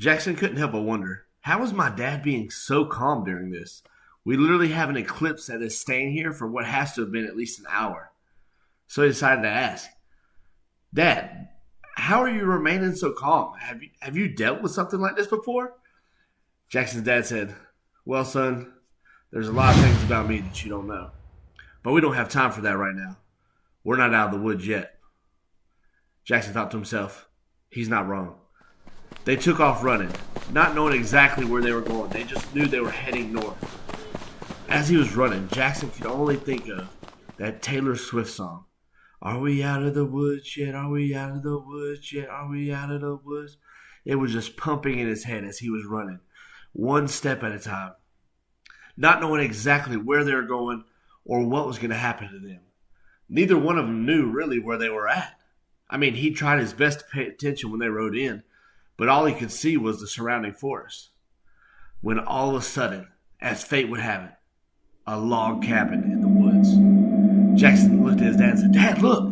Jackson couldn't help but wonder, how is my dad being so calm during this? We literally have an eclipse that is staying here for what has to have been at least an hour. So he decided to ask, Dad, how are you remaining so calm? Have you dealt with something like this before? Jackson's dad said, Well, son, there's a lot of things about me that you don't know. But we don't have time for that right now. We're not out of the woods yet. Jackson thought to himself, he's not wrong. They took off running, not knowing exactly where they were going. They just knew they were heading north. As he was running, Jackson could only think of that Taylor Swift song. Are we out of the woods yet? Are we out of the woods yet? Are we out of the woods? It was just pumping in his head as he was running, one step at a time, not knowing exactly where they were going or what was going to happen to them. Neither one of them knew really where they were at. I mean, he tried his best to pay attention when they rode in, but all he could see was the surrounding forest. When all of a sudden, as fate would have it, a log cabin in the woods. Jackson looked at his dad and said, Dad, look,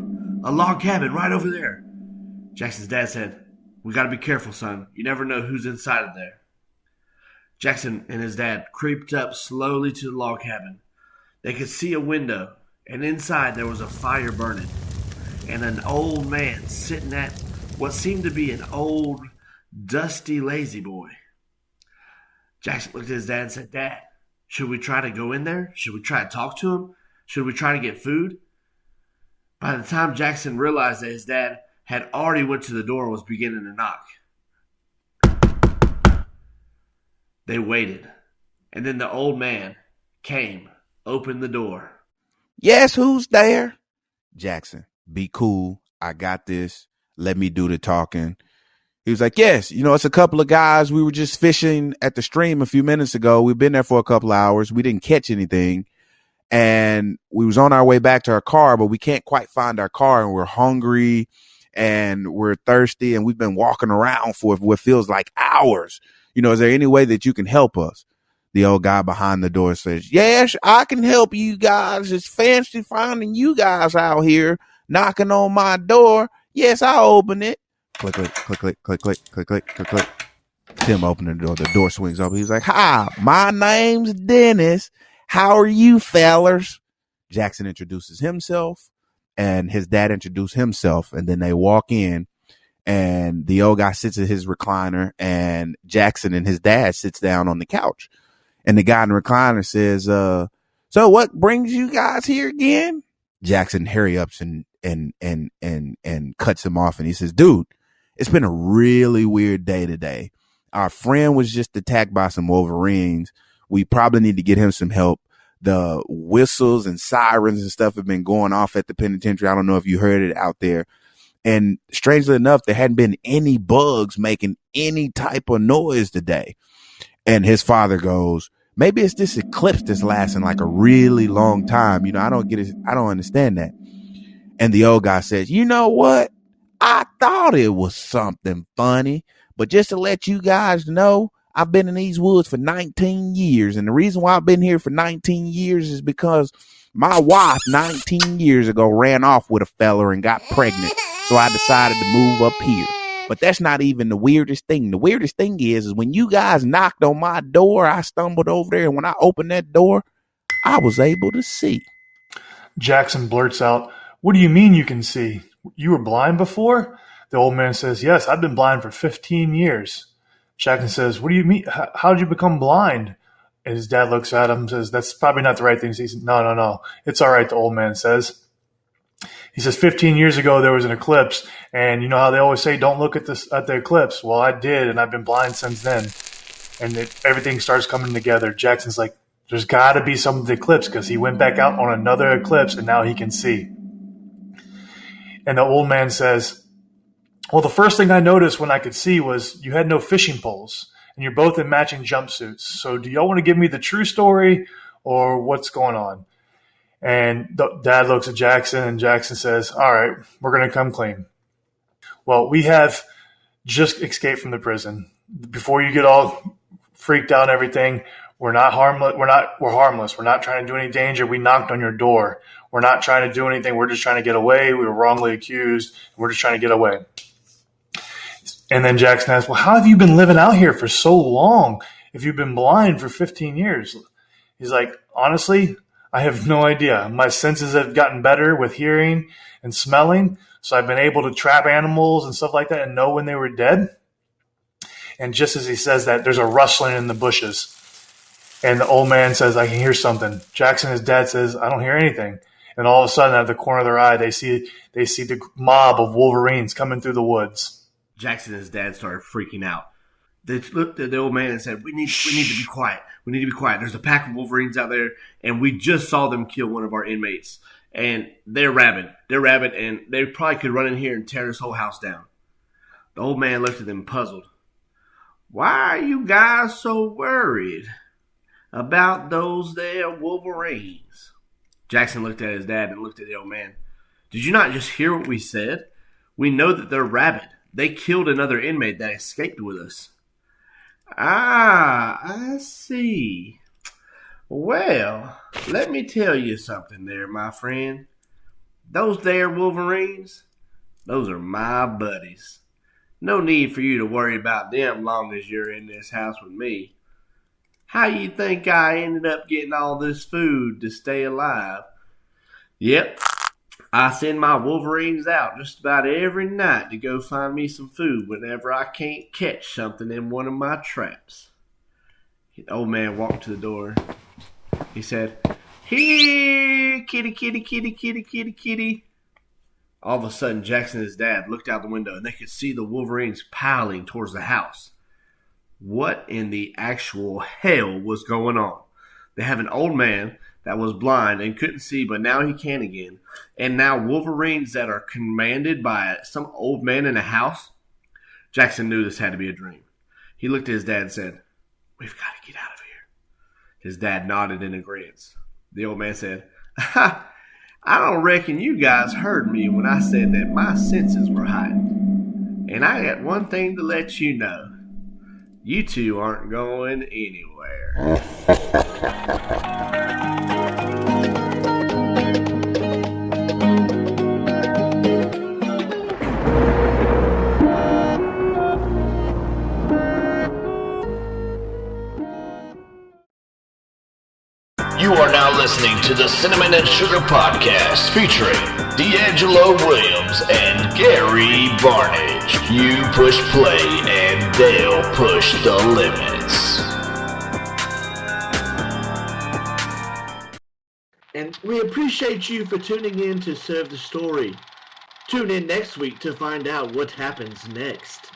a log cabin right over there. Jackson's dad said, We got to be careful, son. You never know who's inside of there. Jackson and his dad creeped up slowly to the log cabin. They could see a window, and inside there was a fire burning, and an old man sitting at what seemed to be an old, dusty lazy boy. Jackson looked at his dad and said, Dad, should we try to go in there? Should we try to talk to him? Should we try to get food? By the time Jackson realized that his dad had already went to the door and was beginning to knock, they waited. And then the old man came, opened the door. Yes, who's there? Jackson, be cool. I got this. Let me do the talking. He was like, yes, it's a couple of guys. We were just fishing at the stream a few minutes ago. We've been there for a couple of hours. We didn't catch anything. And we was on our way back to our car, but we can't quite find our car, and we're hungry and we're thirsty, and we've been walking around for what feels like hours. Is there any way that you can help us? The old guy behind the door says, yes, I can help you guys. It's fancy finding you guys out here knocking on my door. Yes, I'll open it. Click, click, click, click, click, click, click, click, click, click. Tim opened the door. The door swings open. He's like, hi, my name's Dennis. How are you fellers? Jackson introduces himself, and his dad introduced himself. And then they walk in, and the old guy sits at his recliner, and Jackson and his dad sits down on the couch. And the guy in the recliner says, so what brings you guys here again? Jackson hurry ups and cuts him off. And he says, dude, it's been a really weird day today. Our friend was just attacked by some Wolverines. We probably need to get him some help. The whistles and sirens and stuff have been going off at the penitentiary. I don't know if you heard it out there. And strangely enough, there hadn't been any bugs making any type of noise today. And his father goes, maybe it's this eclipse that's lasting like a really long time. I don't get it. I don't understand that. And the old guy says, you know what? I thought it was something funny, but just to let you guys know, I've been in these woods for 19 years. And the reason why I've been here for 19 years is because my wife 19 years ago ran off with a fella and got pregnant. So I decided to move up here. But that's not even the weirdest thing. The weirdest thing is when you guys knocked on my door, I stumbled over there. And when I opened that door, I was able to see. Jackson blurts out, what do you mean you can see? You were blind before? The old man says, yes, I've been blind for 15 years. Jackson says, what do you mean? How did you become blind? And his dad looks at him and says, that's probably not the right thing. He says, no. It's all right, the old man says. He says, 15 years ago, there was an eclipse. And you know how they always say, don't look at the eclipse. Well, I did, and I've been blind since then. And everything starts coming together. Jackson's like, there's got to be some of the eclipse because he went back out on another eclipse, and now he can see. And the old man says, well, the first thing I noticed when I could see was you had no fishing poles, and you're both in matching jumpsuits. So do y'all want to give me the true story or what's going on? And Dad looks at Jackson, and Jackson says, all right, we're going to come clean. Well, we have just escaped from the prison. Before you get all freaked out and everything, we're not harmless. We're harmless. We're not trying to do any danger. We knocked on your door. We're not trying to do anything. We're just trying to get away. We were wrongly accused. We're just trying to get away. And then Jackson asked, well, how have you been living out here for so long if you've been blind for 15 years? He's like, honestly, I have no idea. My senses have gotten better with hearing and smelling, so I've been able to trap animals and stuff like that and know when they were dead. And just as he says that, there's a rustling in the bushes. And the old man says, I can hear something. Jackson, his dad, says, I don't hear anything. And all of a sudden, out of the corner of their eye, they see the mob of wolverines coming through the woods. Jackson and his dad started freaking out. They looked at the old man and said, we need to be quiet. We need to be quiet. There's a pack of wolverines out there, and we just saw them kill one of our inmates. And they're rabid. And they probably could run in here and tear this whole house down. The old man looked at them puzzled. Why are you guys so worried about those there wolverines? Jackson looked at his dad and looked at the old man. Did you not just hear what we said? We know that they're rabid. They killed another inmate that escaped with us. Ah, I see. Well, let me tell you something there, my friend. Those there wolverines, those are my buddies. No need for you to worry about them long as you're in this house with me. How you think I ended up getting all this food to stay alive? Yep, I send my wolverines out just about every night to go find me some food whenever I can't catch something in one of my traps. The old man walked to the door. He said, here, kitty, kitty, kitty, kitty, kitty, kitty. All of a sudden, Jackson and his dad looked out the window and they could see the wolverines piling towards the house. What in the actual hell was going on? They have an old man that was blind and couldn't see, but now he can again. And now wolverines that are commanded by some old man in a house? Jackson knew this had to be a dream. He looked at his dad and said, we've got to get out of here. His dad nodded in agreement. The old man said, ha! I don't reckon you guys heard me when I said that my senses were heightened. And I got one thing to let you know. You two aren't going anywhere. You are now listening to the Cinnamon and Sugar Podcast featuring D'Angelo Williams and Gary Barnage. You push play and they'll push the limits. And we appreciate you for tuning in to Serve the Story. Tune in next week to find out what happens next.